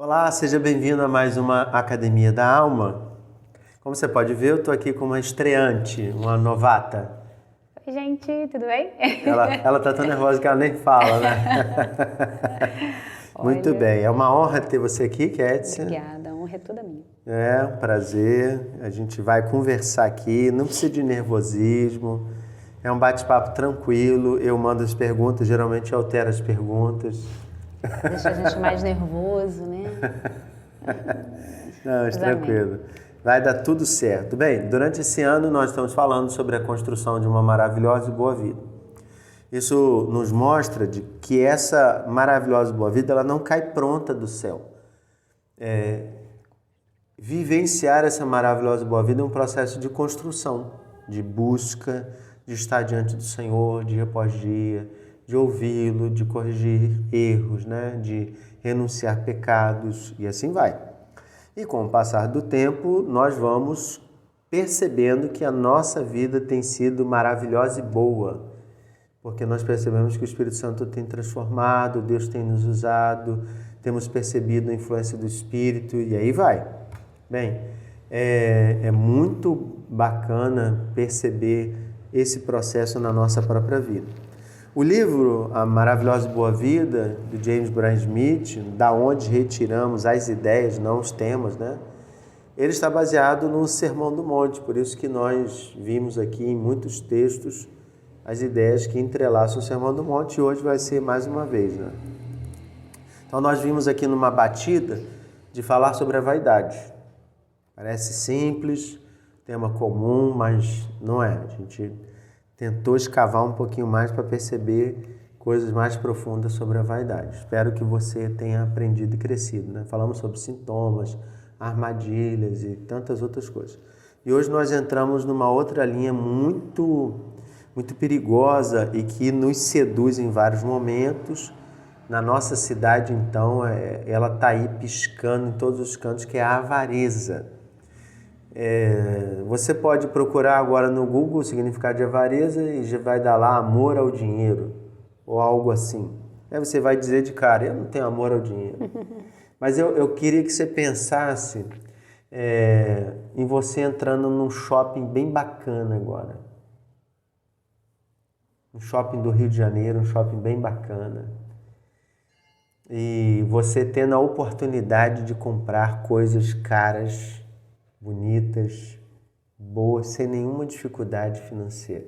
Olá, seja bem-vindo a mais uma Academia da Alma. Como você pode ver, eu estou aqui com uma estreante, uma novata. Oi, gente, tudo bem? Ela tá tão nervosa que ela nem fala, né? Muito Olha, bem, é uma honra ter você aqui, Kétia. obrigada, a honra é toda minha. É um prazer, a gente vai conversar aqui, não precisa de nervosismo, é um bate-papo tranquilo, eu mando as perguntas, geralmente eu altero as perguntas. Deixa a gente mais nervoso, né? Não, mas tranquilo. Vai dar tudo certo. Bem, durante esse ano nós estamos falando sobre a construção de uma maravilhosa e boa vida. Isso nos mostra que essa maravilhosa e boa vida ela não cai pronta do céu. Vivenciar essa maravilhosa e boa vida é um processo de construção, de busca, de estar diante do Senhor dia após dia, de ouvi-lo, de corrigir erros, né? De renunciar pecados e assim vai. E com o passar do tempo, nós vamos percebendo que a nossa vida tem sido maravilhosa e boa, porque nós percebemos que o Espírito Santo tem transformado, Deus tem nos usado, temos percebido a influência do Espírito e aí vai. Bem, é muito bacana perceber esse processo na nossa própria vida. O livro A Maravilhosa e Boa Vida, do James Bryan Smith, da onde retiramos as ideias, não os temas, né? Ele está baseado no Sermão do Monte, por isso que nós vimos aqui em muitos textos as ideias que entrelaçam o Sermão do Monte e hoje vai ser mais uma vez, né? Então nós vimos aqui numa batida de falar sobre a vaidade. Parece simples, tema comum, mas não é. A gente tentou escavar um pouquinho mais para perceber coisas mais profundas sobre a vaidade. Espero que você tenha aprendido e crescido, né? Falamos sobre sintomas, armadilhas e tantas outras coisas. E hoje nós entramos numa outra linha muito perigosa e que nos seduz em vários momentos. Na nossa cidade, então, ela está aí piscando em todos os cantos, que é a avareza. Você pode procurar agora no Google o significado de avareza e já vai dar lá amor ao dinheiro ou algo assim. Aí você vai dizer de cara, eu não tenho amor ao dinheiro. Mas eu queria que você pensasse em você entrando num shopping bem bacana agora. Um shopping do Rio de Janeiro, um shopping bem bacana. E você tendo a oportunidade de comprar coisas caras, bonitas, boas, sem nenhuma dificuldade financeira.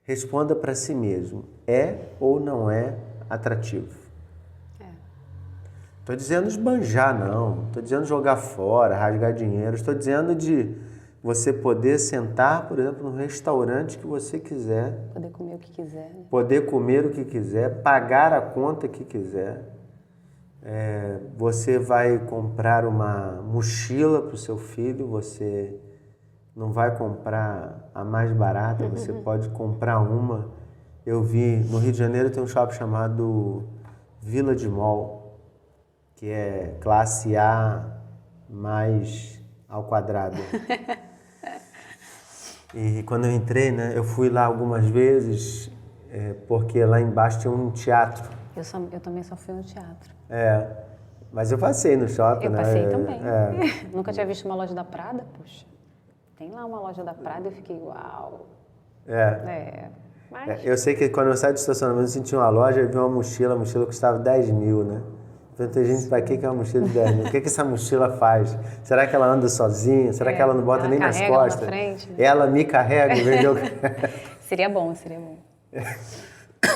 Responda para si mesmo, é ou não é atrativo? Estou dizendo esbanjar, não. Estou dizendo jogar fora, rasgar dinheiro. Estou dizendo de você poder sentar, por exemplo, no restaurante que você quiser. Poder comer o que quiser, né? Poder comer o que quiser, pagar a conta que quiser. Você vai comprar uma mochila para o seu filho, você não vai comprar a mais barata, você pode comprar uma. Eu vi, no Rio de Janeiro tem um shopping chamado Village Mall, que é classe A mais ao quadrado. E quando eu entrei, né, eu fui lá algumas vezes, porque lá embaixo tinha um teatro. Eu também só fui no teatro. Mas eu passei no shopping, Eu né? passei também. Nunca tinha visto uma loja da Prada, poxa. Tem lá uma loja da Prada e eu fiquei, uau. Mas... Eu sei que quando eu saí do estacionamento, eu senti uma loja e vi uma mochila, a mochila custava 10 mil, né? Eu falei, gente, pra que é uma mochila de 10 mil? O que essa mochila faz? Será que ela anda sozinha? Será que ela não bota nem nas costas? Na frente, né? Ela me carrega em vez de eu... Seria bom, seria bom.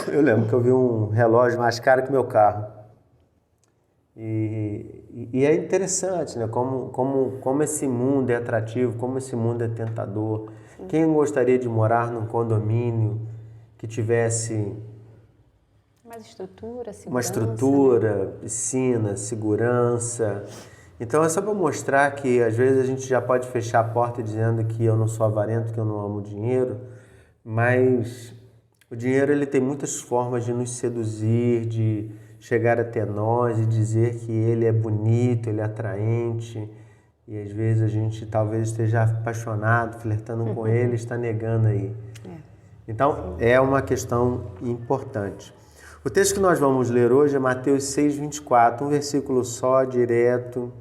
Eu lembro que eu vi um relógio mais caro que meu carro. E é interessante, né? Como esse mundo é atrativo, como esse mundo é tentador. Sim. Quem gostaria de morar num condomínio que tivesse mais estrutura, segurança, uma estrutura, né? Piscina, segurança. Então é só para mostrar que às vezes a gente já pode fechar a porta dizendo que eu não sou avarento, que eu não amo dinheiro, mas o dinheiro ele tem muitas formas de nos seduzir, de chegar até nós e dizer que ele é bonito, ele é atraente. E às vezes a gente talvez esteja apaixonado, flertando com ele, está negando aí. Então é uma questão importante. O texto que nós vamos ler hoje é Mateus 6:24, um versículo só, direto.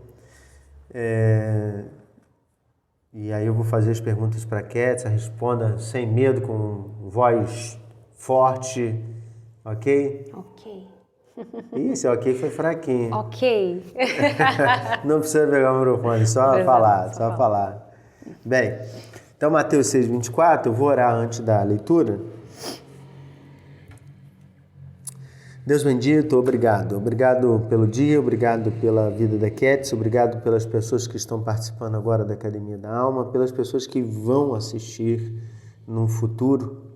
E aí eu vou fazer as perguntas para a Kétia, responda sem medo, com voz forte, ok? Ok. Isso, ok foi fraquinho. Ok. Não precisa pegar o microfone, só falar. Bem, então Mateus 6:24, eu vou orar antes da leitura. Deus bendito, obrigado. Obrigado pelo dia, obrigado pela vida da Kétia, obrigado pelas pessoas que estão participando agora da Academia da Alma, pelas pessoas que vão assistir no futuro.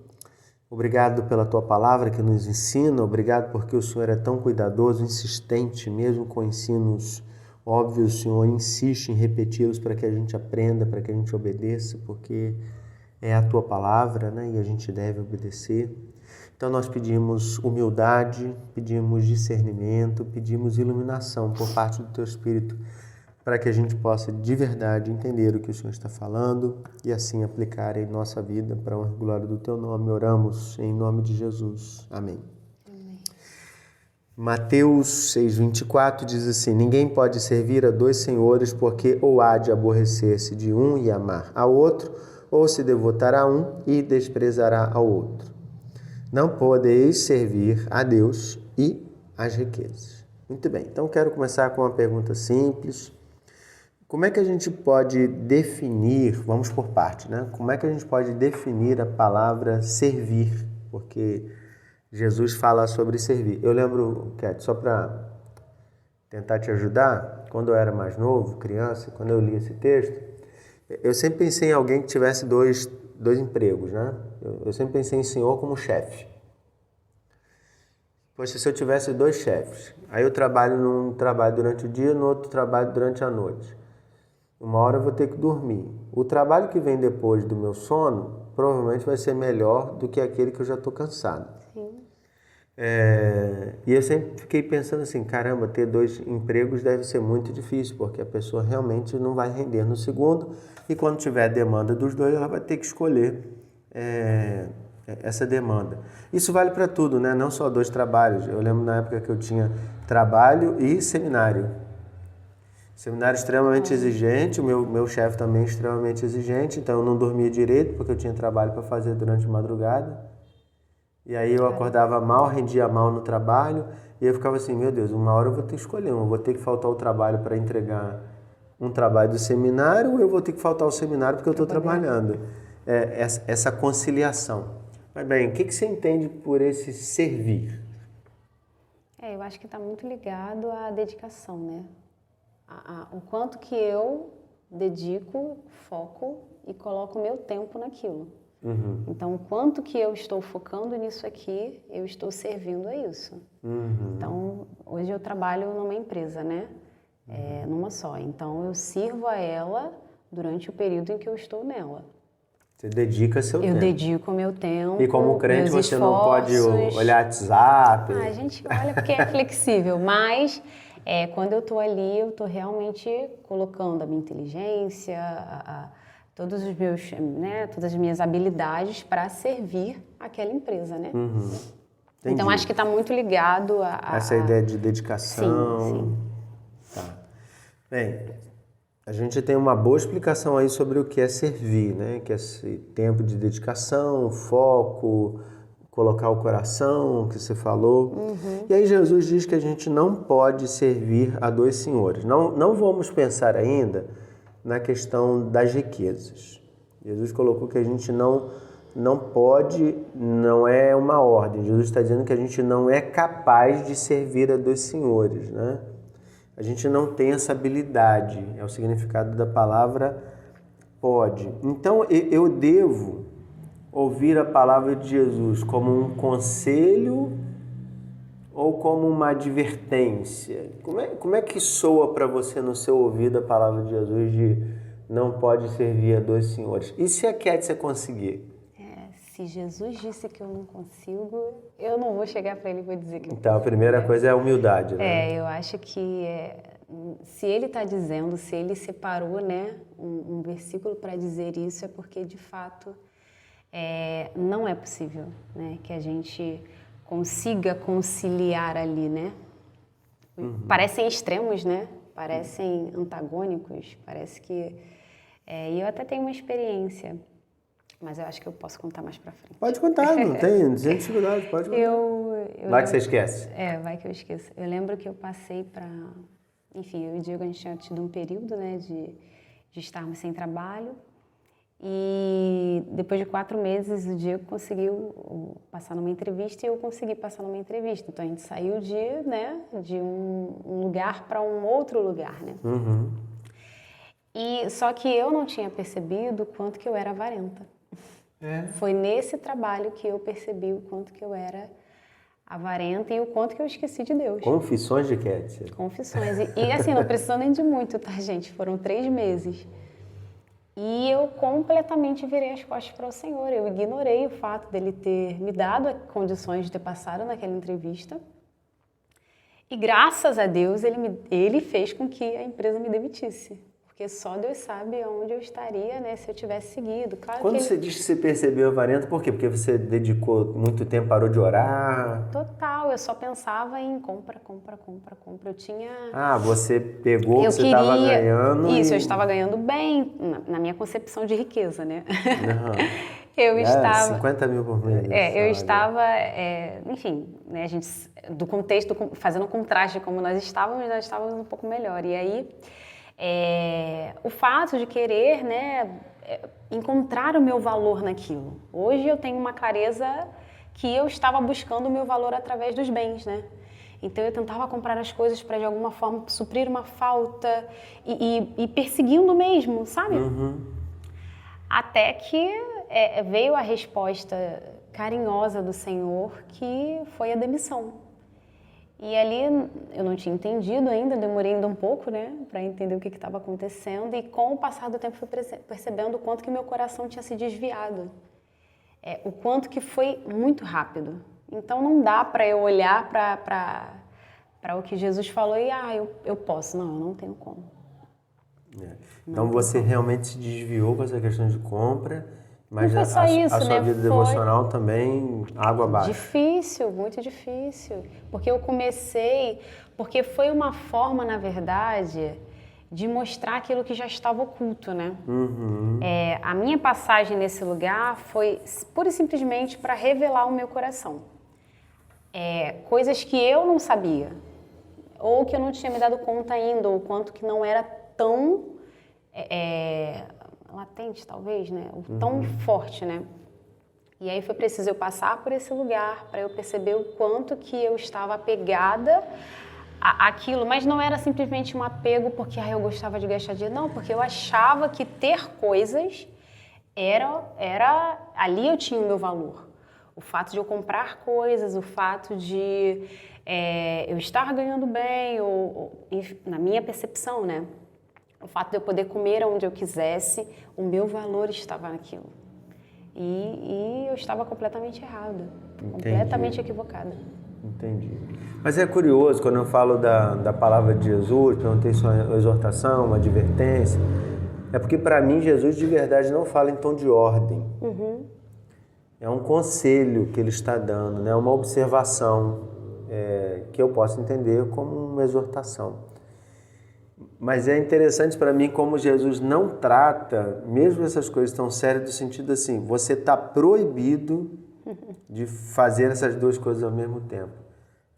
Obrigado pela tua palavra que nos ensina, obrigado porque o Senhor é tão cuidadoso, insistente, mesmo com ensinos óbvios, o Senhor insiste em repeti-los para que a gente aprenda, para que a gente obedeça, porque é a tua palavra, né? E a gente deve obedecer. Então nós pedimos humildade, pedimos discernimento, pedimos iluminação por parte do teu Espírito, para que a gente possa de verdade entender o que o Senhor está falando e assim aplicar em nossa vida para a honra e glória do teu nome. Oramos em nome de Jesus. Amém. Amém. Mateus 6:24 diz assim: ninguém pode servir a dois senhores, porque ou há de aborrecer-se de um e amar ao outro, ou se devotará a um e desprezará ao outro. Não podeis servir a Deus e às riquezas. Muito bem, então quero começar com uma pergunta simples. Como é que a gente pode definir, vamos por parte, né? Como é que a gente pode definir a palavra servir? Porque Jesus fala sobre servir. Eu lembro, Cat, só para tentar te ajudar, quando eu era mais novo, criança, quando eu li esse texto, eu sempre pensei em alguém que tivesse dois empregos, né? Eu sempre pensei em senhor como chefe. Poxa, se eu tivesse dois chefes, aí eu trabalho num trabalho durante o dia, no outro trabalho durante a noite. Uma hora eu vou ter que dormir. O trabalho que vem depois do meu sono provavelmente vai ser melhor do que aquele que eu já estou cansado. Sim. E eu sempre fiquei pensando assim, caramba, ter dois empregos deve ser muito difícil, porque a pessoa realmente não vai render no segundo, e quando tiver a demanda dos dois, ela vai ter que escolher essa demanda. Isso vale para tudo, né? Não só dois trabalhos. Eu lembro na época que eu tinha trabalho e seminário. Seminário extremamente exigente, o meu chefe também é extremamente exigente, então eu não dormia direito, porque eu tinha trabalho para fazer durante a madrugada. E aí eu acordava mal, rendia mal no trabalho, e eu ficava assim, meu Deus, uma hora eu vou ter que escolher, eu vou ter que faltar o trabalho para entregar um trabalho do seminário, ou eu vou ter que faltar o seminário porque eu estou trabalhando. Essa conciliação. Mas bem, o que você entende por esse servir? Eu acho que está muito ligado à dedicação, né? O quanto que eu dedico, foco e coloco o meu tempo naquilo. Uhum. Então, o quanto que eu estou focando nisso aqui, eu estou servindo a isso. Uhum. Então, hoje eu trabalho numa empresa, né? Numa só. Então, eu sirvo a ela durante o período em que eu estou nela. Você dedica seu tempo. Eu dedico o meu tempo, e como crente meus você esforços. não pode olhar WhatsApp? A gente olha porque é flexível, mas quando eu estou ali, eu estou realmente colocando a minha inteligência, todos os meus, né, todas as minhas habilidades para servir aquela empresa, né? Uhum. Então acho que está muito ligado a essa ideia de dedicação. Sim. Tá. Bem, a gente tem uma boa explicação aí sobre o que é servir, né? Que é esse tempo de dedicação, foco, colocar o coração, que você falou. Uhum. E aí Jesus diz que a gente não pode servir a dois senhores. Não vamos pensar ainda na questão das riquezas. Jesus colocou que a gente não pode, não é uma ordem. Jesus está dizendo que a gente não é capaz de servir a dois senhores, né? A gente não tem essa habilidade, é o significado da palavra pode. Então eu devo ouvir a palavra de Jesus como um conselho ou como uma advertência? Como é que soa para você no seu ouvido a palavra de Jesus de não pode servir a dois senhores? E se a Kétia conseguir? Se Jesus disse que eu não consigo, eu não vou chegar para ele e vou dizer que eu Então, a primeira coisa é a humildade, né? Eu acho que se ele está dizendo, se ele separou, né, um versículo para dizer isso, é porque, de fato, não é possível, né, que a gente consiga conciliar ali, né? Parecem extremos, né? Parecem antagônicos, parece que... e eu até tenho uma experiência, mas eu acho que eu posso contar mais pra frente. Pode contar, não tem dificuldade, pode contar. Vai que você esquece. Vai que eu esqueço. Eu lembro que eu passei pra... Enfim, eu e o Diego, a gente tinha tido um período, né, de estarmos sem trabalho. E depois de 4 meses, o Diego conseguiu passar numa entrevista e eu consegui passar numa entrevista. Então, a gente saiu de um lugar para um outro lugar, né? Uhum. Só que eu não tinha percebido o quanto que eu era avarenta. Foi nesse trabalho que eu percebi o quanto que eu era avarenta e o quanto que eu esqueci de Deus. Confissões de Kétia. Confissões. E assim, não precisou nem de muito, tá, gente? Foram 3 meses. E eu completamente virei as costas para o Senhor. Eu ignorei o fato dele ter me dado condições de ter passado naquela entrevista. E graças a Deus ele fez com que a empresa me demitisse. Porque só Deus sabe onde eu estaria, né, se eu tivesse seguido. Claro Quando você diz que você percebeu avarento, por quê? Porque você dedicou muito tempo, parou de orar? Total, eu só pensava em compra. Eu tinha... Você pegou o que você estava ganhando. Isso, eu estava ganhando bem, na minha concepção de riqueza, né? Uhum. Eu estava... 50 mil por mês. Eu estava, enfim, né, a gente, do contexto, fazendo um contraste como nós estávamos um pouco melhor. E aí, o fato de querer, né, encontrar o meu valor naquilo. Hoje eu tenho uma clareza que eu estava buscando o meu valor através dos bens, né? Então eu tentava comprar as coisas para de alguma forma suprir uma falta e perseguindo mesmo, sabe? Uhum. Até que veio a resposta carinhosa do Senhor, que foi a demissão. E ali eu não tinha entendido ainda, demorei ainda um pouco, né, para entender o que estava acontecendo. E com o passar do tempo fui percebendo o quanto que meu coração tinha se desviado. O quanto que foi muito rápido. Então não dá para eu olhar para o que Jesus falou e eu posso. Não, eu não tenho como. Então você realmente se desviou com essa questão de compra, mas não foi só isso, a sua vida devocional também, água abaixo. Difícil, muito difícil. Porque foi uma forma, na verdade, de mostrar aquilo que já estava oculto, né? Uhum. A minha passagem nesse lugar foi pura e simplesmente para revelar o meu coração. Coisas que eu não sabia, ou que eu não tinha me dado conta ainda, ou quanto que não era tão latente, talvez, né? Ou tão forte, né? E aí foi preciso eu passar por esse lugar para eu perceber o quanto que eu estava apegada àquilo, mas não era simplesmente um apego porque eu gostava de gastar dinheiro, não, porque eu achava que ter coisas era ali eu tinha o meu valor. O fato de eu comprar coisas, o fato de eu estar ganhando bem, na minha percepção, né? O fato de eu poder comer onde eu quisesse, o meu valor estava naquilo. E eu estava completamente errada, completamente equivocada. Entendi. Mas é curioso, quando eu falo da palavra de Jesus, perguntei se é uma exortação, uma advertência, é porque para mim Jesus de verdade não fala em tom de ordem. Uhum. É um conselho que ele está dando, né? Uma observação que eu posso entender como uma exortação. Mas é interessante para mim como Jesus não trata, mesmo essas coisas tão sérias, do sentido assim, você está proibido de fazer essas duas coisas ao mesmo tempo.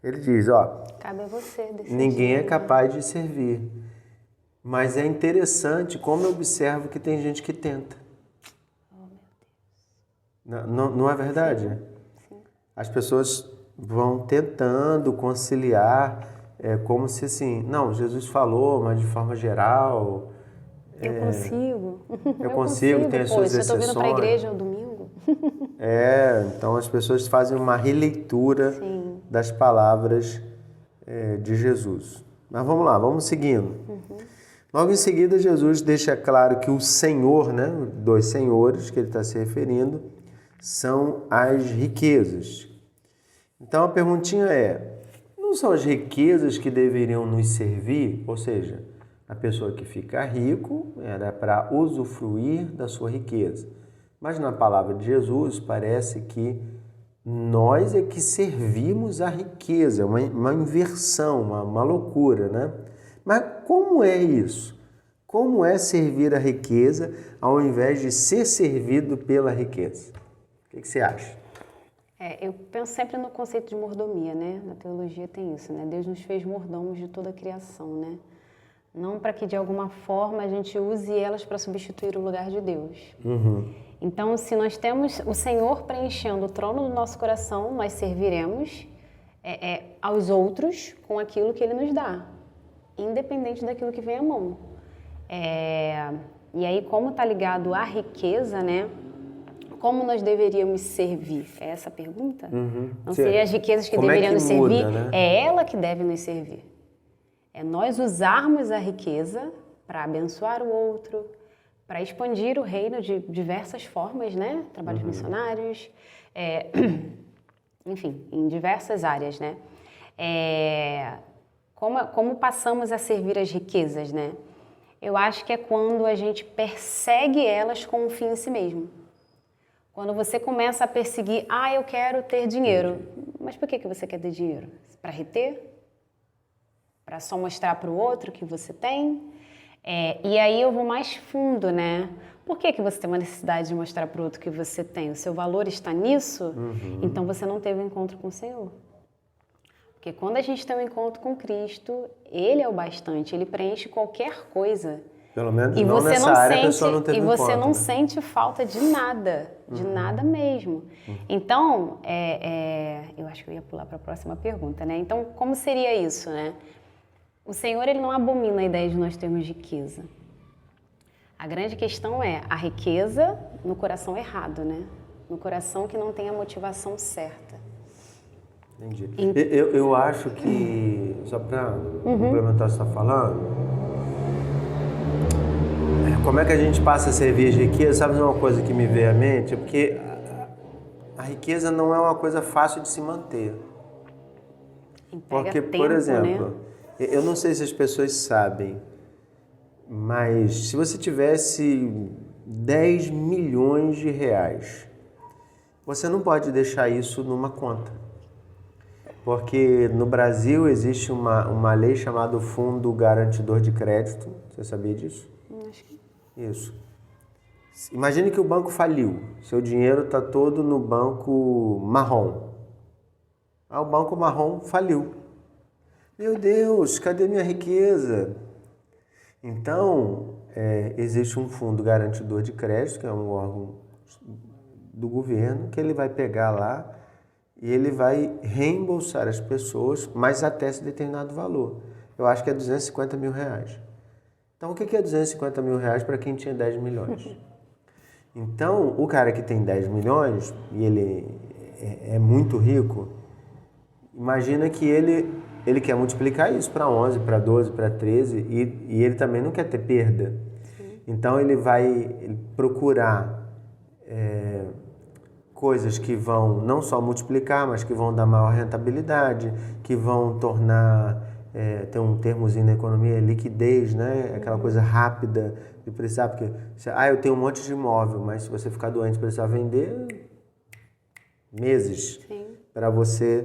Ele diz, cabe a você decidir. Ninguém é capaz de servir. Mas é interessante como eu observo que tem gente que tenta. Oh, meu Deus. Não é verdade? Sim. As pessoas vão tentando conciliar, como se assim, não, Jesus falou, mas de forma geral... Eu consigo. Eu consigo, tem as suas exceções. Eu estou vindo para a igreja no domingo. Então as pessoas fazem uma releitura Sim. das palavras de Jesus. Mas vamos lá, vamos seguindo. Uhum. Logo em seguida, Jesus deixa claro que o Senhor, né, dos senhores que ele está se referindo, são as riquezas. Então a perguntinha não são as riquezas que deveriam nos servir? Ou seja, a pessoa que fica rico era para usufruir da sua riqueza. Mas na palavra de Jesus parece que nós é que servimos a riqueza, uma inversão, uma loucura, né? Mas como é isso? Como é servir a riqueza ao invés de ser servido pela riqueza? O que você acha? Eu penso sempre no conceito de mordomia, né? Na teologia tem isso, né? Deus nos fez mordomos de toda a criação, né? Não para que de alguma forma a gente use elas para substituir o lugar de Deus. Então, se nós temos o Senhor preenchendo o trono do nosso coração, nós serviremos aos outros com aquilo que Ele nos dá, independente daquilo que vem à mão. E aí, como está ligado à riqueza, né? Como nós deveríamos servir? É essa a pergunta? Não seriam as riquezas que deveriam nos servir? Né? É ela que deve nos servir. É nós usarmos a riqueza para abençoar o outro, para expandir o reino de diversas formas, né? Trabalhos missionários, enfim, em diversas áreas, né? Como passamos a servir as riquezas, né? Eu acho que é quando a gente persegue elas com um fim em si mesmo. Quando você começa a perseguir, eu quero ter dinheiro. Mas por que você quer ter dinheiro? Para reter? Para só mostrar para o outro que você tem? E aí eu vou mais fundo, né? Por que você tem uma necessidade de mostrar para o outro que você tem? O seu valor está nisso? Então você não teve um encontro com o Senhor. Porque quando a gente tem um encontro com Cristo, Ele é o bastante, Ele preenche qualquer coisa. Pelo menos não nessa área a pessoa não teve E você não né? sente falta de nada mesmo. Então, eu acho que eu ia pular para a próxima pergunta, né? Então, como seria isso, né? O Senhor, Ele não abomina a ideia de nós termos riqueza. A grande questão é a riqueza no coração errado, né? No coração que não tem a motivação certa. Entendi. Eu acho que, só para complementar o que você está falando, como é que a gente passa a servir as riquezas? Sabe uma coisa que me veio à mente? É porque a riqueza não é uma coisa fácil de se manter. Porque, por exemplo, eu não sei se as pessoas sabem, mas se você tivesse 10 milhões de reais, você não pode deixar isso numa conta. Porque no Brasil existe uma lei chamada Fundo Garantidor de Crédito. Você sabia disso? Acho que... Isso. Imagine que o banco faliu. Seu dinheiro está todo no banco marrom. O banco marrom faliu. Meu Deus, cadê minha riqueza? Então, existe um fundo garantidor de crédito, que é um órgão do governo, que ele vai pegar lá e ele vai reembolsar as pessoas, mas até esse determinado valor. Eu acho que é 250 mil reais. Então, o que é 250 mil reais para quem tinha 10 milhões? Então, o cara que tem 10 milhões e ele é muito rico, imagina que ele quer multiplicar isso para 11, para 12, para 13 e ele também não quer ter perda. Então, ele vai procurar coisas que vão não só multiplicar, mas que vão dar maior rentabilidade, que vão tornar, tem um termozinho na economia, liquidez, né? Aquela coisa rápida de precisar, porque eu tenho um monte de imóvel, mas se você ficar doente e precisar vender, meses para você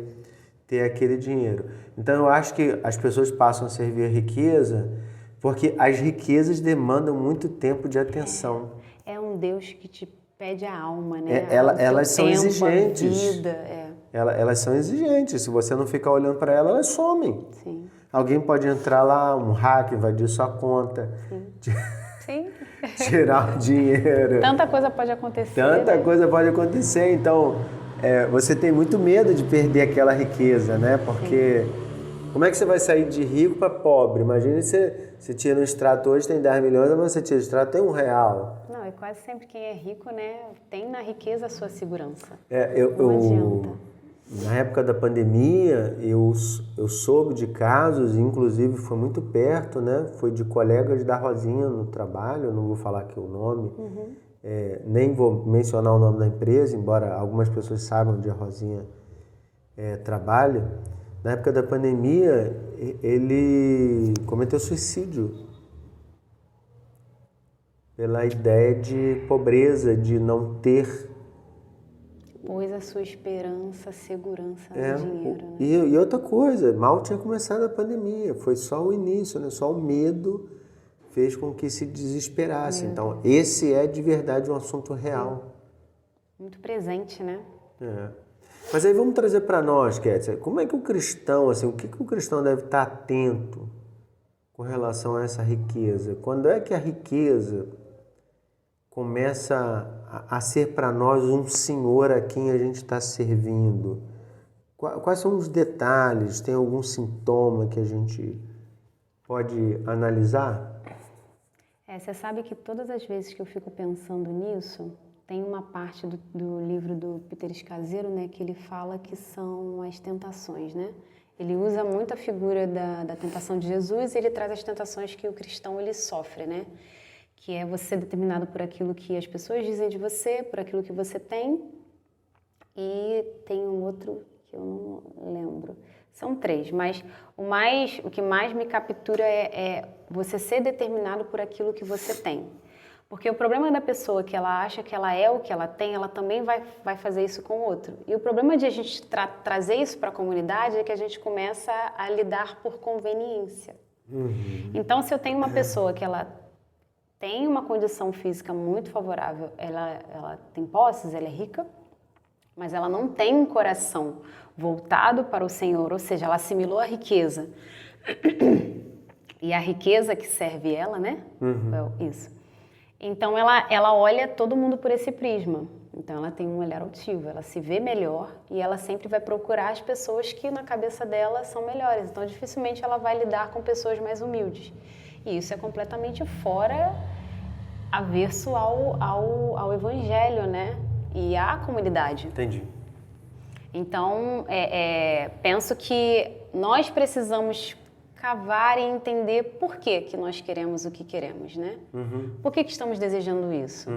ter aquele dinheiro. Então eu acho que as pessoas passam a servir a riqueza porque as riquezas demandam muito tempo de atenção. É um Deus que te pede a alma, né? Elas são tempo, exigentes. A vida, Elas são exigentes. Se você não ficar olhando para elas somem. Sim. Alguém pode entrar lá, um hacker, invadir sua conta. Sim. Tirar o dinheiro. Tanta coisa pode acontecer. Tanta coisa pode acontecer. Então, você tem muito medo de perder aquela riqueza, né? Porque como é que você vai sair de rico para pobre? Imagina você tira um extrato hoje, tem 10 milhões, mas você tira o extrato, tem R$1. Não, e quase sempre quem é rico, né, tem na riqueza a sua segurança. Não adianta. Na época da pandemia, eu soube de casos, inclusive foi muito perto, né? Foi de colegas da Rosinha no trabalho, não vou falar aqui o nome, nem vou mencionar o nome da empresa, embora algumas pessoas saibam onde a Rosinha trabalha. Na época da pandemia, ele cometeu suicídio pela ideia de pobreza, de não ter pôs a sua esperança, segurança no dinheiro, né? E outra coisa, mal tinha começado a pandemia, foi só o início, né? Só o medo fez com que se desesperasse. Então, esse é de verdade um assunto real. Muito presente, né? É. Mas aí vamos trazer para nós, Kétia, como é que o cristão, assim, o que o cristão deve estar atento com relação a essa riqueza? Quando é que a riqueza começa a ser para nós um senhor a quem a gente está servindo? Quais são os detalhes? Tem algum sintoma que a gente pode analisar? Você sabe que todas as vezes que eu fico pensando nisso, tem uma parte do livro do Peter Escaseiro, né, que ele fala que são as tentações, né? Ele usa muito a figura da tentação de Jesus e ele traz as tentações que o cristão ele sofre, né? Que é você ser determinado por aquilo que as pessoas dizem de você, por aquilo que você tem. E tem um outro que eu não lembro. São 3, mas o que mais me captura é você ser determinado por aquilo que você tem. Porque o problema da pessoa que ela acha que ela é o que ela tem, ela também vai fazer isso com o outro. E o problema de a gente trazer isso para a comunidade é que a gente começa a lidar por conveniência. Então, se eu tenho uma pessoa que ela tem uma condição física muito favorável, ela tem posses, ela é rica, mas ela não tem um coração voltado para o Senhor, ou seja, ela assimilou a riqueza. E a riqueza que serve ela, né? Isso. Então, ela olha todo mundo por esse prisma. Então, ela tem um olhar altivo, ela se vê melhor e ela sempre vai procurar as pessoas que na cabeça dela são melhores. Então, dificilmente ela vai lidar com pessoas mais humildes. E isso é completamente fora, averso ao evangelho, né? E à comunidade. Entendi. Então, penso que nós precisamos cavar e entender por que nós queremos o que queremos, né? Por que estamos desejando isso?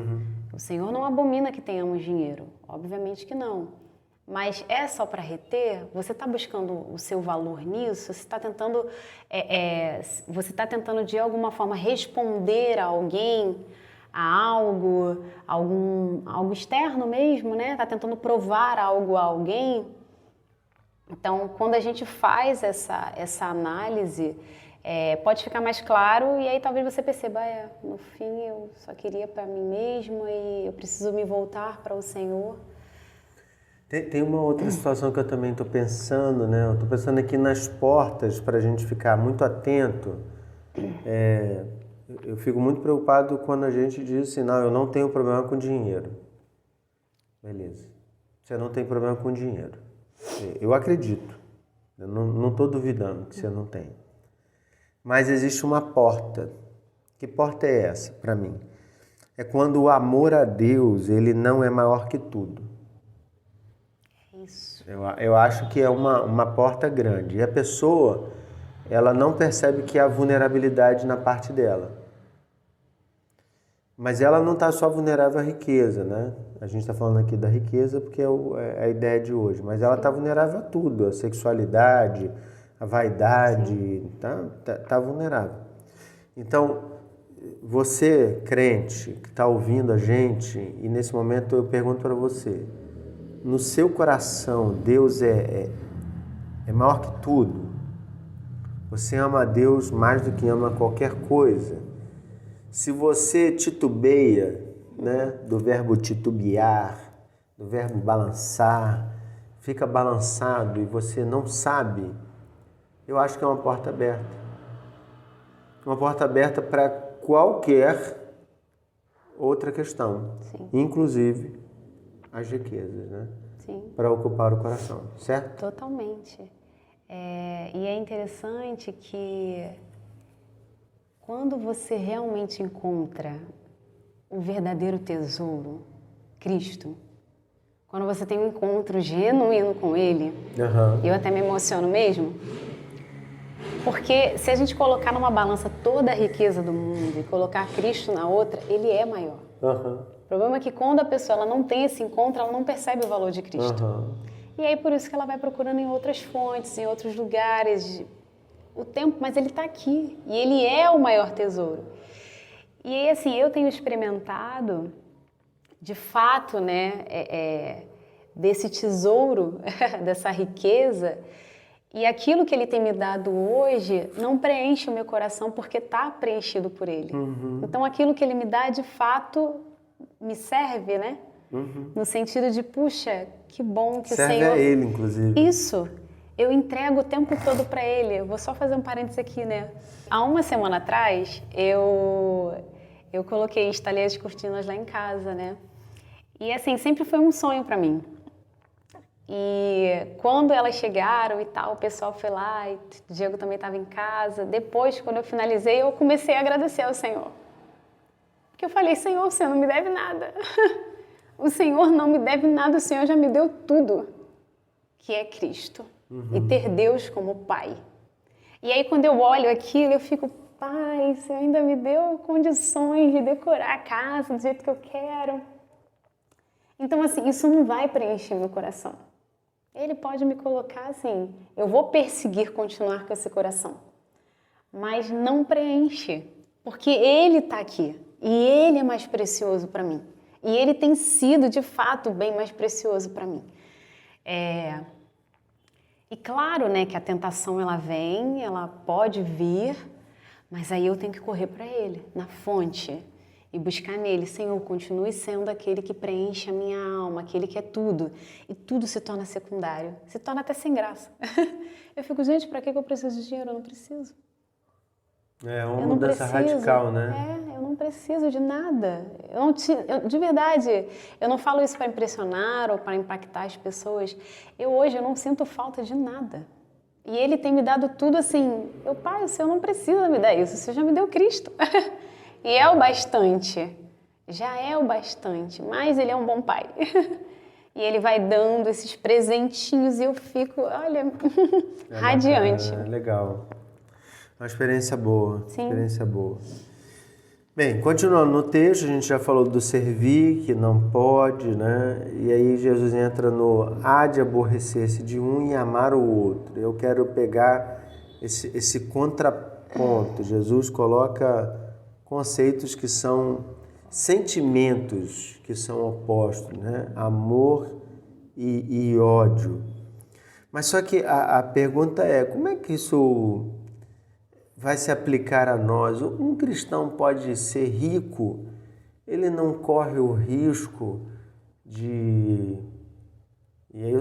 O Senhor não abomina que tenhamos dinheiro, obviamente que não. Mas é só para reter? Você está buscando o seu valor nisso? Você está tentando de alguma forma responder a alguém, a algo externo mesmo, né? Está tentando provar algo a alguém. Então, quando a gente faz essa análise, pode ficar mais claro e aí talvez você perceba, no fim eu só queria para mim mesmo e eu preciso me voltar para o Senhor. Tem uma outra situação que eu também estou pensando, né? Eu estou pensando aqui nas portas para a gente ficar muito atento. Eu fico muito preocupado quando a gente diz assim, não, eu não tenho problema com dinheiro. Beleza. Você não tem problema com dinheiro. Eu acredito. Eu não estou duvidando que você não tem. Mas existe uma porta. Que porta é essa para mim? É quando o amor a Deus, ele não é maior que tudo. Isso. Eu acho que é uma porta grande. E a pessoa, ela não percebe que há vulnerabilidade na parte dela. Mas ela não está só vulnerável à riqueza, né? A gente está falando aqui da riqueza porque é a ideia de hoje. Mas ela está vulnerável a tudo. A sexualidade, a vaidade, tá vulnerável. Então, você, crente, que está ouvindo a gente, e nesse momento eu pergunto para você, no seu coração, Deus é maior que tudo? Você ama a Deus mais do que ama qualquer coisa? Se você titubeia, né, do verbo titubear, do verbo balançar, fica balançado e você não sabe, eu acho que é uma porta aberta. Uma porta aberta para qualquer outra questão, Sim. Inclusive as riquezas, né? Sim. Para ocupar o coração, certo? Totalmente. E é interessante que quando você realmente encontra o verdadeiro tesouro, Cristo, quando você tem um encontro genuíno com Ele, eu até me emociono mesmo, porque se a gente colocar numa balança toda a riqueza do mundo e colocar Cristo na outra, Ele é maior. O problema é que quando a pessoa ela não tem esse encontro, ela não percebe o valor de Cristo. E aí por isso que ela vai procurando em outras fontes, em outros lugares, o tempo, mas Ele está aqui e Ele é o maior tesouro. E aí assim, eu tenho experimentado, de fato, né, desse tesouro, dessa riqueza, e aquilo que ele tem me dado hoje não preenche o meu coração porque está preenchido por ele. Então aquilo que ele me dá de fato me serve, né? No sentido de, puxa, que bom que serve o Senhor... a ele, inclusive. Isso, eu entrego o tempo todo para ele. Eu vou só fazer um parênteses aqui, né? Há uma semana atrás, eu instalei as cortinas lá em casa, né? E assim, sempre foi um sonho para mim. E quando elas chegaram e tal, o pessoal foi lá, e o Diego também estava em casa. Depois, quando eu finalizei, eu comecei a agradecer ao Senhor. Porque eu falei, Senhor, o Senhor não me deve nada. O Senhor não me deve nada, o Senhor já me deu tudo, que é Cristo. E ter Deus como Pai. E aí, quando eu olho aquilo, eu fico, Pai, o Senhor ainda me deu condições de decorar a casa do jeito que eu quero. Então, assim, isso não vai preencher meu coração. Ele pode me colocar assim, eu vou perseguir continuar com esse coração. Mas não preenche, porque Ele está aqui. E Ele é mais precioso para mim. E Ele tem sido, de fato, bem mais precioso para mim. E claro, né, que a tentação ela vem, ela pode vir, mas aí eu tenho que correr para Ele, na fonte, e buscar nele. Senhor, continue sendo aquele que preenche a minha alma, aquele que é tudo. E tudo se torna secundário, se torna até sem graça. Eu fico, gente, para que eu preciso de dinheiro? Eu não preciso. É uma mudança radical, né? Eu não preciso de nada. De verdade, eu não falo isso para impressionar ou para impactar as pessoas. Hoje eu não sinto falta de nada. E Ele tem me dado tudo assim. Pai, o Senhor não precisa me dar isso, o Senhor já me deu Cristo. E é o bastante. Já é o bastante, mas Ele é um bom Pai. E Ele vai dando esses presentinhos e eu fico, olha, radiante. Legal. Uma experiência boa. Sim. Experiência boa. Bem, continuando no texto, a gente já falou do servir, que não pode, né? E aí Jesus entra no há de aborrecer-se de um e amar o outro. Eu quero pegar esse contraponto. Jesus coloca conceitos que são sentimentos que são opostos, né? Amor e ódio. Mas só que a pergunta é, como é que isso vai se aplicar a nós? Um cristão pode ser rico, ele não corre o risco de... E aí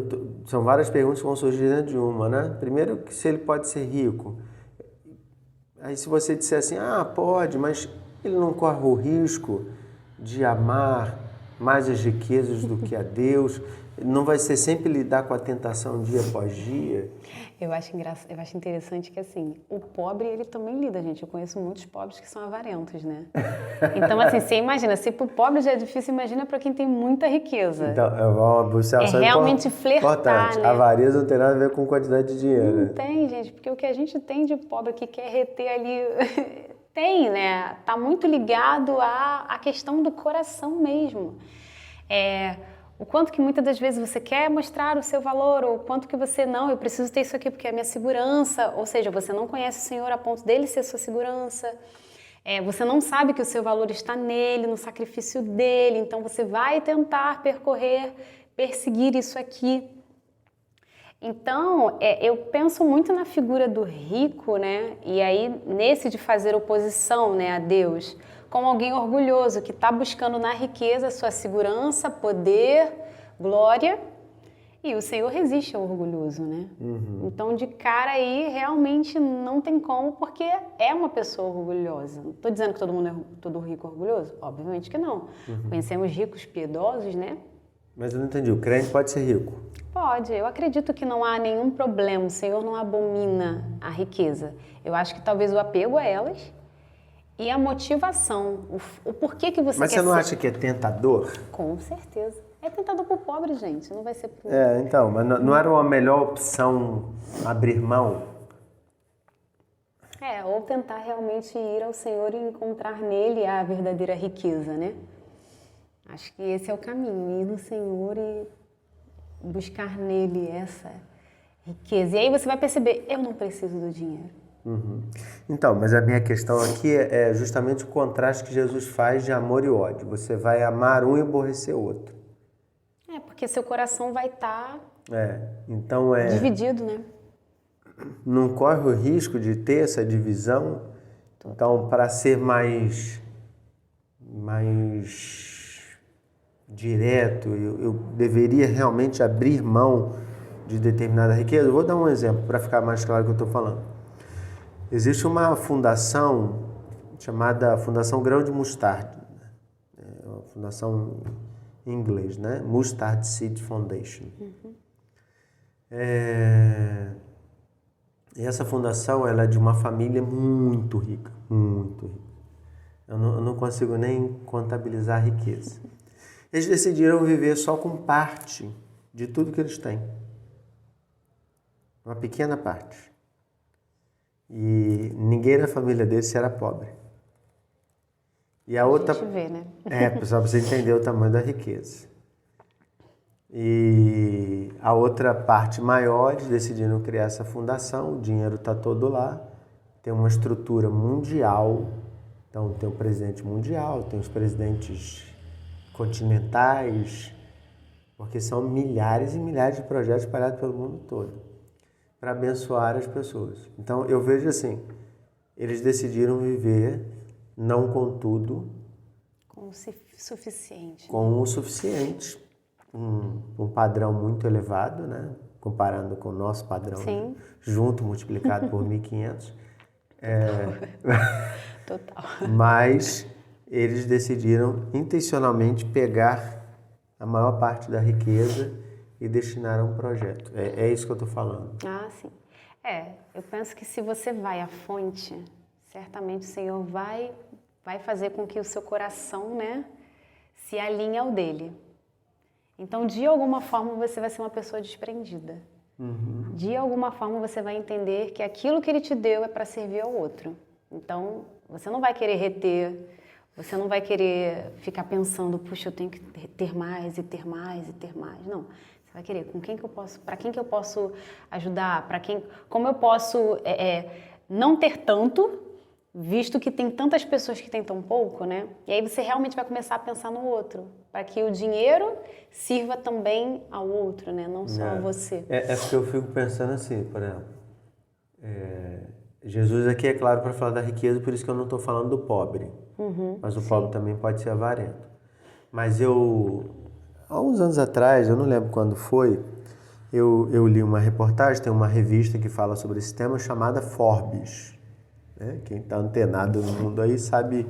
são várias perguntas que vão surgir dentro de uma, né? Primeiro, se ele pode ser rico. Aí se você disser assim, pode, mas ele não corre o risco de amar mais as riquezas do que a Deus, não vai ser sempre lidar com a tentação dia após dia? Eu acho interessante que, assim, o pobre, ele também lida, gente. Eu conheço muitos pobres que são avarentos, né? Então, assim, você imagina, se para o pobre já é difícil, imagina para quem tem muita riqueza. Então, é uma observação realmente flertar, importante. né? Avareza não tem nada a ver com quantidade de dinheiro. Não tem, gente, porque o que a gente tem de pobre que quer reter ali... Tem, né? Tá muito ligado à questão do coração mesmo. O quanto que muitas das vezes você quer mostrar o seu valor, ou o quanto que você não, eu preciso ter isso aqui porque é a minha segurança, ou seja, você não conhece o Senhor a ponto dele ser sua segurança, você não sabe que o seu valor está nele, no sacrifício dele, então você vai tentar perseguir isso aqui. Então, eu penso muito na figura do rico, né? E aí, nesse de fazer oposição, né, a Deus, como alguém orgulhoso que está buscando na riqueza sua segurança, poder, glória, e o Senhor resiste ao orgulhoso, né? Então, de cara aí, realmente não tem como, porque é uma pessoa orgulhosa. Não estou dizendo que todo rico é orgulhoso? Obviamente que não. Conhecemos ricos piedosos, né? Mas eu não entendi, o crente pode ser rico? Pode, eu acredito que não há nenhum problema, o Senhor não abomina a riqueza. Eu acho que talvez o apego a elas e a motivação, o porquê que você Mas quer você não ser... acha que é tentador? Com certeza. É tentador pro pobre, gente, não vai ser pro... Então, mas não era uma melhor opção abrir mão? Ou tentar realmente ir ao Senhor e encontrar nele a verdadeira riqueza, né? Acho que esse é o caminho, ir no Senhor e buscar nele essa riqueza. E aí você vai perceber, eu não preciso do dinheiro. Então, mas a minha questão aqui é justamente o contraste que Jesus faz de amor e ódio. Você vai amar um e aborrecer o outro. Porque seu coração vai estar Então dividido, né? não corre o risco de ter essa divisão. Então, para ser mais direto, eu deveria realmente abrir mão de determinada riqueza. Eu vou dar um exemplo para ficar mais claro o que eu estou falando. Existe uma fundação chamada Fundação Grão de Mostarda, é uma fundação em inglês, né? Mustard Seed Foundation. E essa fundação ela é de uma família muito rica, muito rica. Eu não consigo nem contabilizar a riqueza. Eles decidiram viver só com parte de tudo que eles têm. Uma pequena parte. E ninguém na família deles era pobre. E a outra... gente vê, né? Só para você entender o tamanho da riqueza. E a outra parte maior, eles decidiram criar essa fundação, o dinheiro está todo lá, tem uma estrutura mundial, então tem o presidente mundial, tem os presidentes continentais, porque são milhares e milhares de projetos espalhados pelo mundo todo, para abençoar as pessoas. Então eu vejo assim, eles decidiram viver não com tudo, Com o suficiente. com o suficiente. Um padrão muito elevado, né? Comparando com o nosso padrão, Sim. Junto multiplicado por 1.500. Total. Mas eles decidiram intencionalmente pegar a maior parte da riqueza e destinar a um projeto. É isso que eu estou falando. Ah, sim. Eu penso que se você vai à fonte, certamente o Senhor vai fazer com que o seu coração, né, se alinhe ao dele. Então, de alguma forma, você vai ser uma pessoa desprendida. De alguma forma, você vai entender que aquilo que ele te deu é para servir ao outro. Então, você não vai querer reter, você não vai querer ficar pensando, puxa, eu tenho que ter mais e ter mais e ter mais. Não, você vai querer, para quem que eu posso ajudar, como eu posso não ter tanto, visto que tem tantas pessoas que têm tão pouco, né? E aí você realmente vai começar a pensar no outro, para que o dinheiro sirva também ao outro, né? Não só a você. É porque eu fico pensando assim, por exemplo, Jesus aqui é claro para falar da riqueza, por isso que eu não estou falando do pobre. Mas o pobre também pode ser avarento. Mas há uns anos atrás, eu não lembro quando foi, eu li uma reportagem, tem uma revista que fala sobre esse tema chamada Forbes. Né? Quem está antenado no mundo aí sabe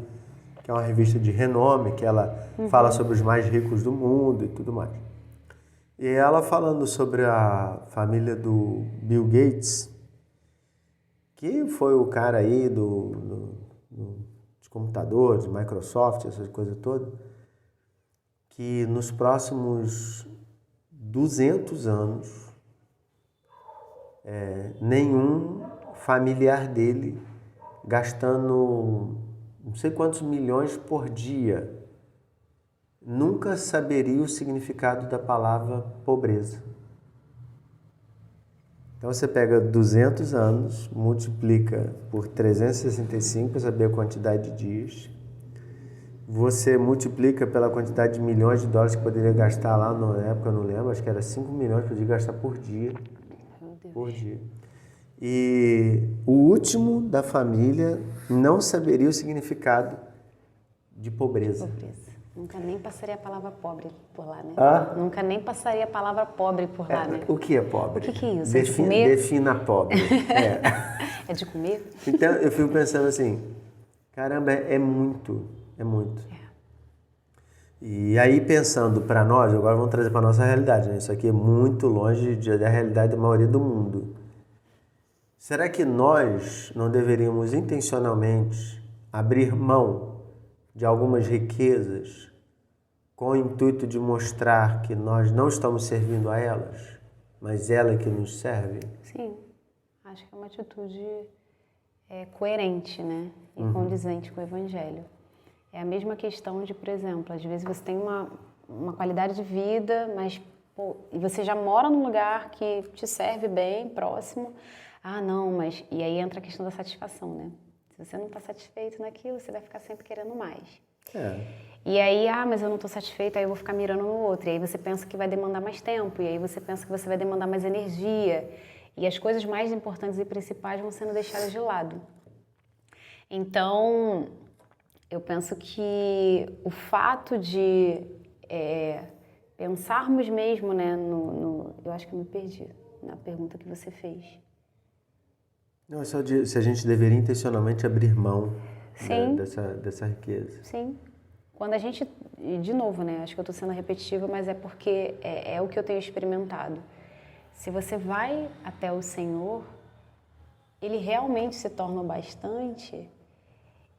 que é uma revista de renome, que ela fala sobre os mais ricos do mundo e tudo mais. E ela falando sobre a família do Bill Gates, que foi o cara aí dos computadores, Microsoft, essas coisas todas, que nos próximos 200 anos, nenhum familiar dele gastando não sei quantos milhões por dia, nunca saberia o significado da palavra pobreza. Então você pega 200 anos, multiplica por 365 para saber a quantidade de dias, você multiplica pela quantidade de milhões de dólares que poderia gastar lá na época, eu não lembro, acho que era 5 milhões que poderia gastar por dia. Meu Deus. Por dia. E o último da família não saberia o significado de pobreza. Pobreza. Nunca nem passaria a palavra pobre por lá, né? Ah? Nunca nem passaria a palavra pobre por lá, né? O que é pobre? O que é isso? É de comer? Defina pobre. É de comer? Então eu fico pensando assim, caramba, é muito, é muito. E aí pensando para nós, agora vamos trazer para nossa realidade, né? Isso aqui é muito longe da realidade da maioria do mundo. Será que nós não deveríamos intencionalmente abrir mão de algumas riquezas com o intuito de mostrar que nós não estamos servindo a elas, mas ela que nos serve? Sim, acho que é uma atitude coerente, né? E condizente com o Evangelho. É a mesma questão de, por exemplo, às vezes você tem uma qualidade de vida, mas e você já mora num lugar que te serve bem, próximo. Ah, não, mas... E aí entra a questão da satisfação, né? Se você não está satisfeito naquilo, você vai ficar sempre querendo mais. E aí, mas eu não estou satisfeita, aí eu vou ficar mirando no outro. E aí você pensa que vai demandar mais tempo, e aí você pensa que você vai demandar mais energia. E as coisas mais importantes e principais vão sendo deixadas de lado. Então, eu penso que o fato de pensarmos mesmo, né, eu acho que eu me perdi na pergunta que você fez. Não, é só se a gente deveria intencionalmente abrir mão, Sim. né, dessa riqueza. Sim. Quando a gente, e de novo, né, acho que eu estou sendo repetitiva, mas é porque é o que eu tenho experimentado. Se você vai até o Senhor, Ele realmente se torna bastante.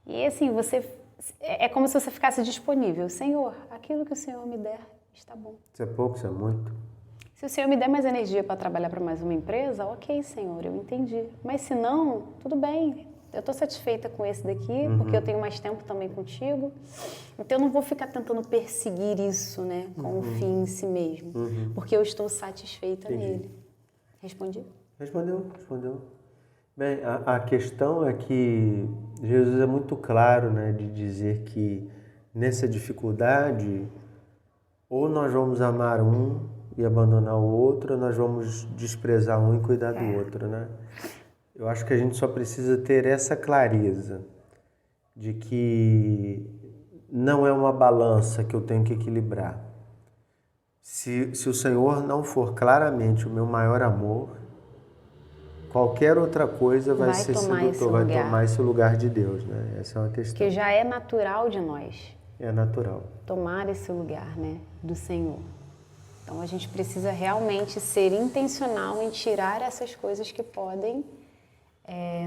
E assim, é como se você ficasse disponível. Senhor, aquilo que o Senhor me der está bom. Se é pouco, se é muito. Se o Senhor me der mais energia para trabalhar para mais uma empresa, ok, Senhor, eu entendi. Mas se não, tudo bem. Eu estou satisfeita com esse daqui, porque eu tenho mais tempo também contigo. Então, eu não vou ficar tentando perseguir isso, né, como um fim em si mesmo. Porque eu estou satisfeita nele. Respondi? Respondeu. Bem, a questão é que Jesus é muito claro, né, de dizer que nessa dificuldade, ou nós vamos amar um e abandonar o outro, ou nós vamos desprezar um e cuidar do outro, né? Eu acho que a gente só precisa ter essa clareza de que não é uma balança que eu tenho que equilibrar. Se o Senhor não for claramente o meu maior amor, qualquer outra coisa vai ser sedutor, vai tomar esse lugar de Deus, né? Essa é uma questão. Que já é natural de nós. É natural. Tomar esse lugar, né, do Senhor. Então, a gente precisa realmente ser intencional em tirar essas coisas que podem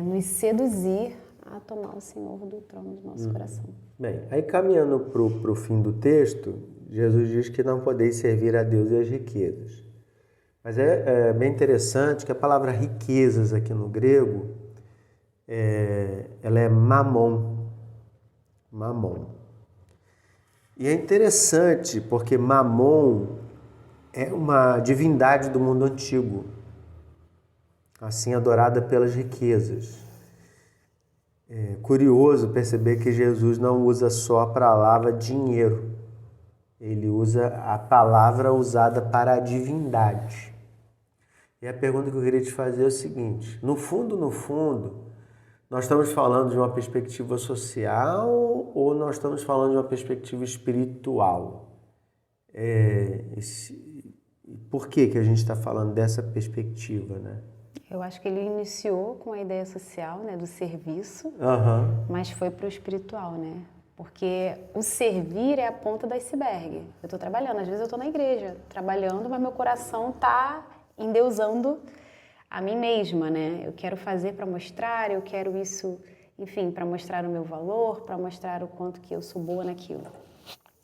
nos seduzir a tomar o Senhor do trono do nosso coração. Bem, aí caminhando para o fim do texto, Jesus diz que não podeis servir a Deus e as riquezas. Mas é bem interessante que a palavra riquezas aqui no grego, ela é mamon. Mamon. E é interessante porque mamon é uma divindade do mundo antigo, assim adorada pelas riquezas. É curioso perceber que Jesus não usa só a palavra dinheiro. Ele usa a palavra usada para a divindade. E a pergunta que eu queria te fazer é o seguinte: no fundo, nós estamos falando de uma perspectiva social ou nós estamos falando de uma perspectiva espiritual? Por que a gente está falando dessa perspectiva, né? Eu acho que ele iniciou com a ideia social, né, do serviço, mas foi para o espiritual, né? Porque o servir é a ponta do iceberg. Eu estou trabalhando, às vezes eu estou na igreja trabalhando, mas meu coração está endeusando a mim mesma, né? Eu quero fazer para mostrar, eu quero isso, enfim, para mostrar o meu valor, para mostrar o quanto que eu sou boa naquilo.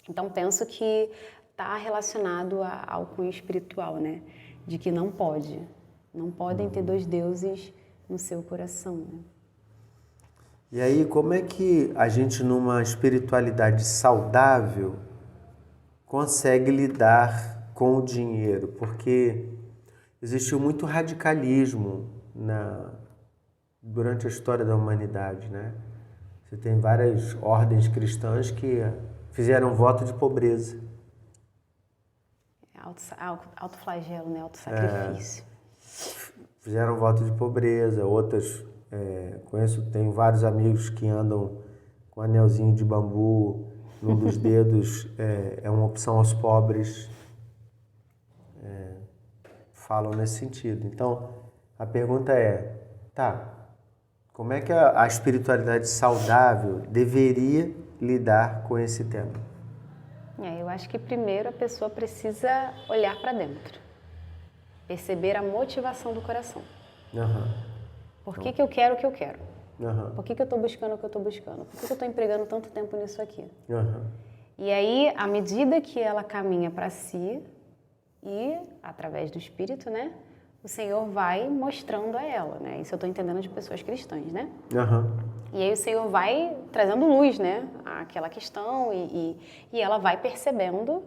Então, penso que está relacionado ao cunho espiritual, né? De que não podem ter dois deuses no seu coração, né? E aí, como é que a gente, numa espiritualidade saudável, consegue lidar com o dinheiro? Porque existiu muito radicalismo durante a história da humanidade, né? Você tem várias ordens cristãs que fizeram voto de pobreza. Autoflagelo, né? Autossacrifício. Fizeram voto de pobreza, outras... tenho vários amigos que andam com anelzinho de bambu num dos dedos, é uma opção aos pobres. Falam nesse sentido. Então, a pergunta é, como é que a espiritualidade saudável deveria lidar com esse tema? Eu acho que primeiro a pessoa precisa olhar para dentro, perceber a motivação do coração. Por que eu quero o que eu quero? Por que eu estou buscando o que eu estou buscando? Por que eu estou empregando tanto tempo nisso aqui? E aí, à medida que ela caminha para si, e através do Espírito, né, o Senhor vai mostrando a ela, né? Isso eu estou entendendo de pessoas cristãs, né? E aí o Senhor vai trazendo luz, né, àquela questão e ela vai percebendo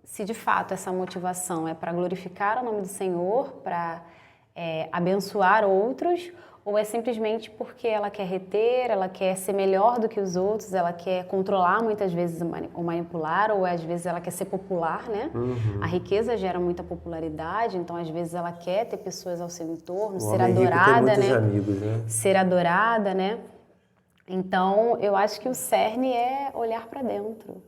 se de fato essa motivação é para glorificar o nome do Senhor, para abençoar outros, ou é simplesmente porque ela quer reter, ela quer ser melhor do que os outros, ela quer controlar muitas vezes ou manipular, ou às vezes ela quer ser popular, né? A riqueza gera muita popularidade, então às vezes ela quer ter pessoas ao seu entorno, O ser homem rico tem adorada, muitos né? amigos, né? Ser adorada, né? Então, eu acho que o cerne é olhar para dentro.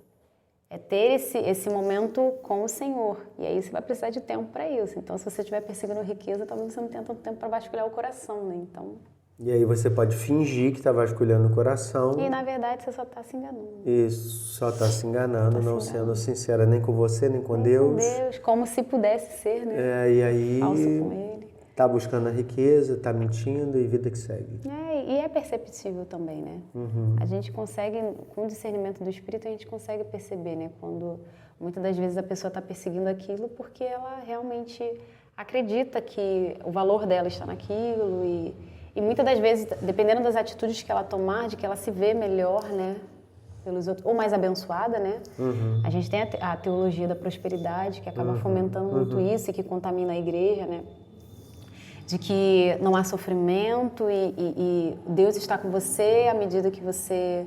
É ter esse momento com o Senhor. E aí você vai precisar de tempo para isso. Então, se você estiver perseguindo riqueza, talvez você não tenha tanto tempo para vasculhar o coração, né? Então... E aí você pode fingir que está vasculhando o coração. E, na verdade, você só está se enganando. Isso, só está se enganando, não se sendo sincera nem com você, nem com Nem Deus. com Deus, como se pudesse ser, né? E aí Falso com Ele. tá buscando a riqueza, tá mentindo e vida que segue. E é perceptível também, né? A gente consegue, com o discernimento do Espírito, a gente consegue perceber, né? Quando muitas das vezes a pessoa está perseguindo aquilo porque ela realmente acredita que o valor dela está naquilo e muitas das vezes, dependendo das atitudes que ela tomar, de que ela se vê melhor, né? Pelos outros, ou mais abençoada, né? A gente tem a teologia da prosperidade, que acaba fomentando muito isso e que contamina a igreja, né? De que não há sofrimento e Deus está com você à medida que você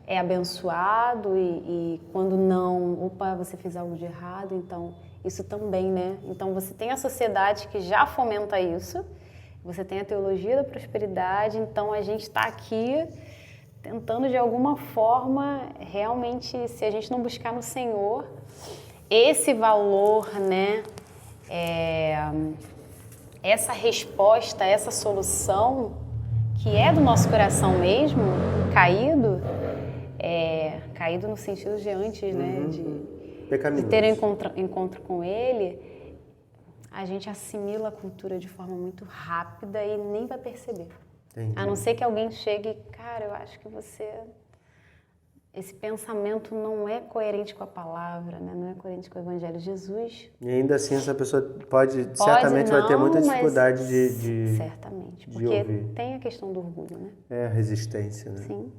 é abençoado e quando não, opa, você fez algo de errado, então isso também, né? Então você tem a sociedade que já fomenta isso, você tem a teologia da prosperidade, então a gente está aqui tentando de alguma forma, realmente, se a gente não buscar no Senhor, esse valor, né? Essa resposta, essa solução, que é do nosso coração mesmo, caído, caído no sentido de antes, né, de ter um encontro com Ele, a gente assimila a cultura de forma muito rápida e nem vai perceber. Entendi. A não ser que alguém chegue, cara, eu acho que esse pensamento não é coerente com a palavra, né? Não é coerente com o Evangelho de Jesus. E ainda assim essa pessoa certamente vai ter muita dificuldade de certamente, de porque ouvir. tem a questão do orgulho, né? É a resistência, né? Sim.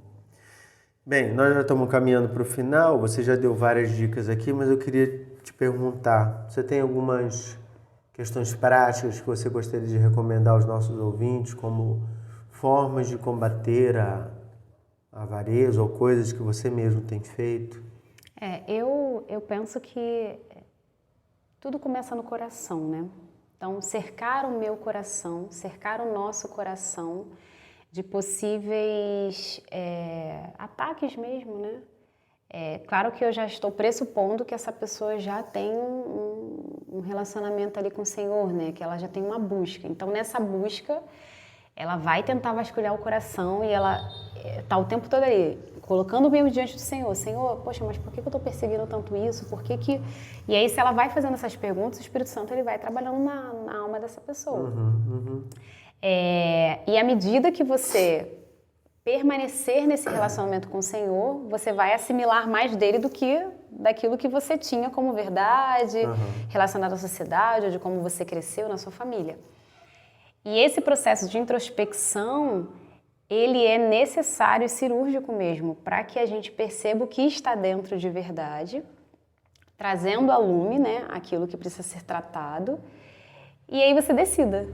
Bem, nós já estamos caminhando para o final, você já deu várias dicas aqui, mas eu queria te perguntar, você tem algumas questões práticas que você gostaria de recomendar aos nossos ouvintes, como formas de combater a avareza ou coisas que você mesmo tem feito? Eu penso que tudo começa no coração, né? Então, cercar o meu coração, cercar o nosso coração de possíveis ataques mesmo, né? Claro que eu já estou pressupondo que essa pessoa já tem um relacionamento ali com o Senhor, né? Que ela já tem uma busca. Então, nessa busca, ela vai tentar vasculhar o coração e ela está o tempo todo ali, colocando o meio diante do Senhor. Senhor, poxa, mas por que eu estou perseguindo tanto isso? Por que que... E aí, se ela vai fazendo essas perguntas, o Espírito Santo ele vai trabalhando na alma dessa pessoa. E à medida que você permanecer nesse relacionamento com o Senhor, você vai assimilar mais dele do que daquilo que você tinha como verdade, relacionado à sociedade, ou de como você cresceu na sua família. E esse processo de introspecção, ele é necessário e cirúrgico mesmo, para que a gente perceba o que está dentro de verdade, trazendo à lume, né, aquilo que precisa ser tratado, e aí você decida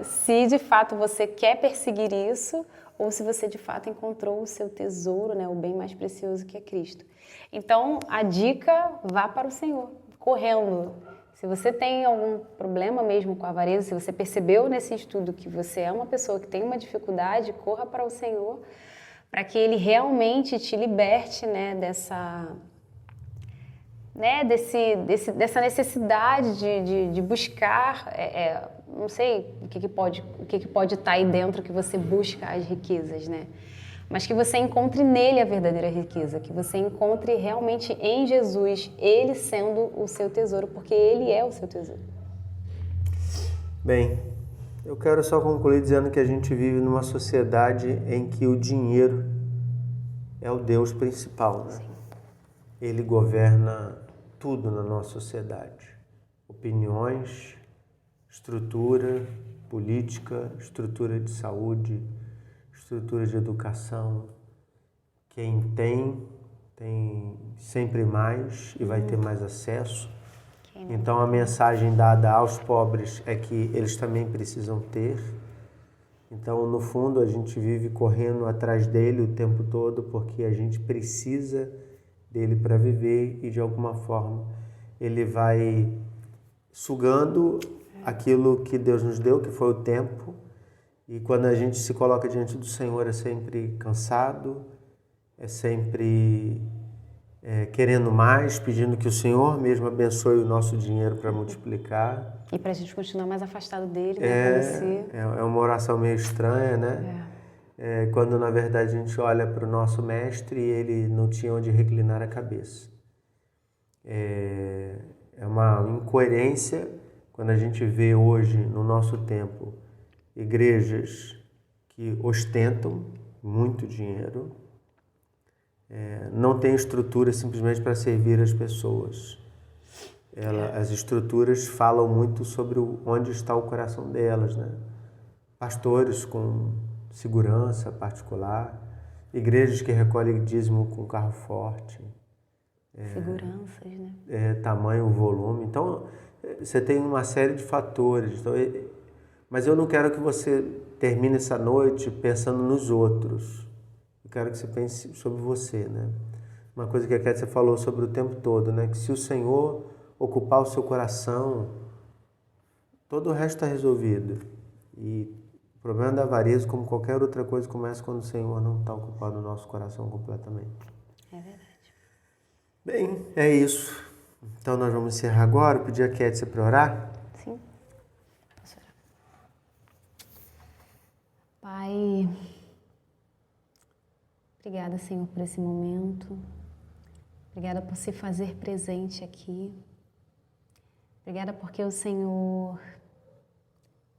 se de fato você quer perseguir isso ou se você de fato encontrou o seu tesouro, né, o bem mais precioso que é Cristo. Então, a dica, vá para o Senhor, correndo. Se você tem algum problema mesmo com a avareza, se você percebeu nesse estudo que você é uma pessoa que tem uma dificuldade, corra para o Senhor, para que Ele realmente te liberte, né, dessa necessidade de buscar, não sei o que pode estar aí dentro que você busca as riquezas, né? Mas que você encontre nele a verdadeira riqueza, que você encontre realmente em Jesus, Ele sendo o seu tesouro, porque Ele é o seu tesouro. Bem, eu quero só concluir dizendo que a gente vive numa sociedade em que o dinheiro é o Deus principal, né? Sim. Ele governa tudo na nossa sociedade. Opiniões, estrutura política, estrutura de saúde, estrutura de educação. Quem tem sempre mais e vai ter mais acesso. Então a mensagem dada aos pobres é que eles também precisam ter. Então, no fundo, a gente vive correndo atrás dele o tempo todo porque a gente precisa dele para viver e, de alguma forma, ele vai sugando aquilo que Deus nos deu, que foi o tempo. E quando a gente se coloca diante do Senhor, é sempre cansado, é sempre querendo mais, pedindo que o Senhor mesmo abençoe o nosso dinheiro para multiplicar. E para a gente continuar mais afastado dele, né? Como se... É uma oração meio estranha, né? Quando na verdade a gente olha para o nosso mestre e ele não tinha onde reclinar a cabeça. É uma incoerência quando a gente vê hoje, no nosso tempo, igrejas que ostentam muito dinheiro, não tem estrutura simplesmente para servir as pessoas. As estruturas falam muito sobre onde está o coração delas, né? Pastores com segurança particular, igrejas que recolhem dízimo com carro forte. Seguranças, né? Tamanho, volume. Então, você tem uma série de fatores. Então, mas eu não quero que você termine essa noite pensando nos outros. Eu quero que você pense sobre você, né? Uma coisa que a Kétia falou sobre o tempo todo, né? Que se o Senhor ocupar o seu coração, todo o resto está resolvido. E o problema da avareza, como qualquer outra coisa, começa quando o Senhor não está ocupado o nosso coração completamente. É verdade. Bem, é isso. Então nós vamos encerrar agora. Pedir a Kétia para orar. Sim. Posso orar? Pai, obrigada, Senhor, por esse momento. Obrigada por se fazer presente aqui. Obrigada porque o Senhor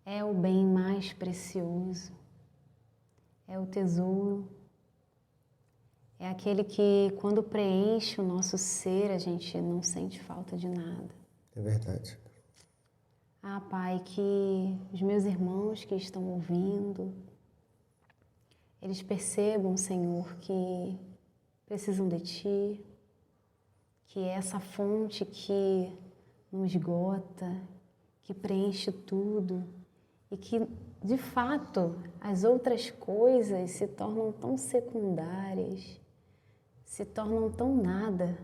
é o bem mais precioso, é o tesouro, é aquele que, quando preenche o nosso ser, a gente não sente falta de nada. É verdade. Ah, Pai, que os meus irmãos que estão ouvindo, eles percebam, Senhor, que precisam de Ti, que é essa fonte que não esgota, que preenche tudo e que, de fato, as outras coisas se tornam tão secundárias, se tornam tão nada,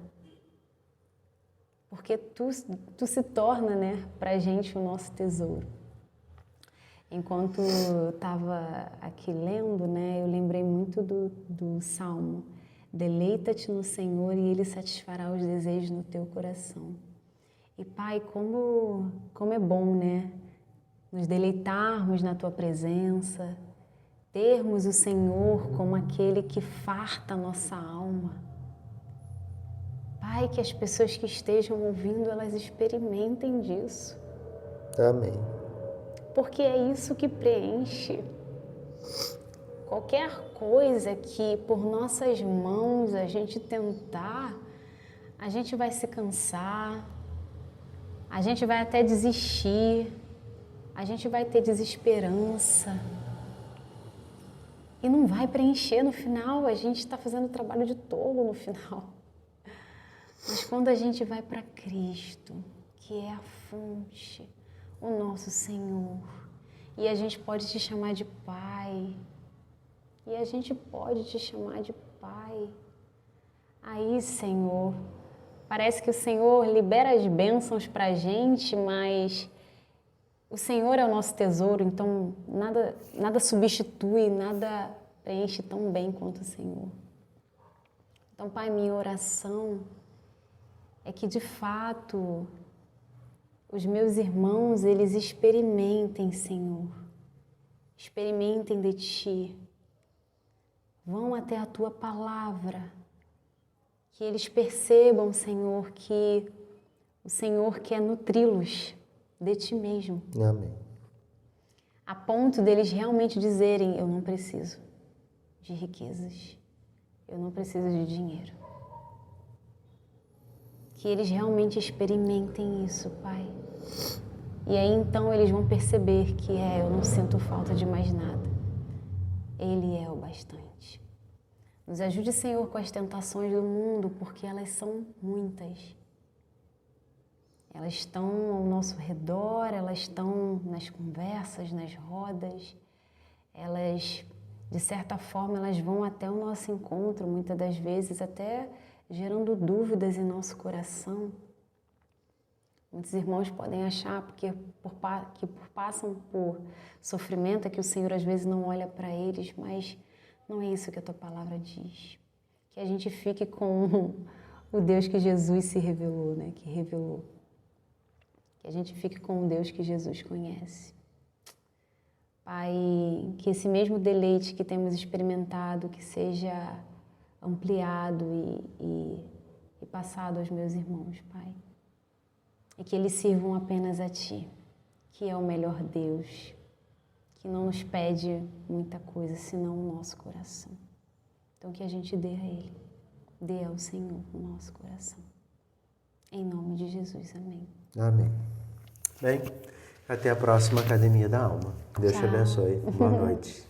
porque tu se torna, né, pra gente o nosso tesouro. Enquanto eu estava aqui lendo, né, eu lembrei muito do Salmo: deleita-te no Senhor e Ele satisfará os desejos no teu coração. E Pai, como é bom, né, nos deleitarmos na Tua presença, termos o Senhor como aquele que farta a nossa alma. Pai, que as pessoas que estejam ouvindo, elas experimentem disso. Amém. Porque é isso que preenche. Qualquer coisa que por nossas mãos a gente tentar, a gente vai se cansar, a gente vai até desistir, a gente vai ter desesperança e não vai preencher no final. A gente está fazendo trabalho de tolo no final. Mas quando a gente vai para Cristo, que é a fonte, o nosso Senhor, e a gente pode te chamar de Pai, e a gente pode te chamar de Pai. Aí, Senhor, parece que o Senhor libera as bênçãos para a gente, mas o Senhor é o nosso tesouro, então nada substitui, nada preenche tão bem quanto o Senhor. Então, Pai, minha oração é que, de fato, os meus irmãos, eles experimentem, Senhor, experimentem de Ti, vão até a Tua palavra, que eles percebam, Senhor, que o Senhor quer nutri-los de Ti mesmo. Amém. A ponto deles realmente dizerem: eu não preciso de riquezas, eu não preciso de dinheiro. Que eles realmente experimentem isso, Pai. E aí então eles vão perceber que eu não sinto falta de mais nada. Ele é o bastante. Nos ajude, Senhor, com as tentações do mundo, porque elas são muitas. Elas estão ao nosso redor, elas estão nas conversas, nas rodas, elas, de certa forma, elas vão até o nosso encontro, muitas das vezes até gerando dúvidas em nosso coração. Muitos irmãos podem achar que passam por sofrimento, é que o Senhor às vezes não olha para eles, mas não é isso que a tua palavra diz. Que a gente fique com o Deus que Jesus se revelou, né? Que revelou. Que a gente fique com o Deus que Jesus conhece. Pai, que esse mesmo deleite que temos experimentado, que seja ampliado e passado aos meus irmãos, Pai. E que eles sirvam apenas a Ti, que é o melhor Deus, que não nos pede muita coisa, senão o nosso coração. Então que a gente dê a Ele, dê ao Senhor o nosso coração. Em nome de Jesus, amém. Amém. Bem, até a próxima Academia da Alma. Deus te Tchau. abençoe. Boa noite.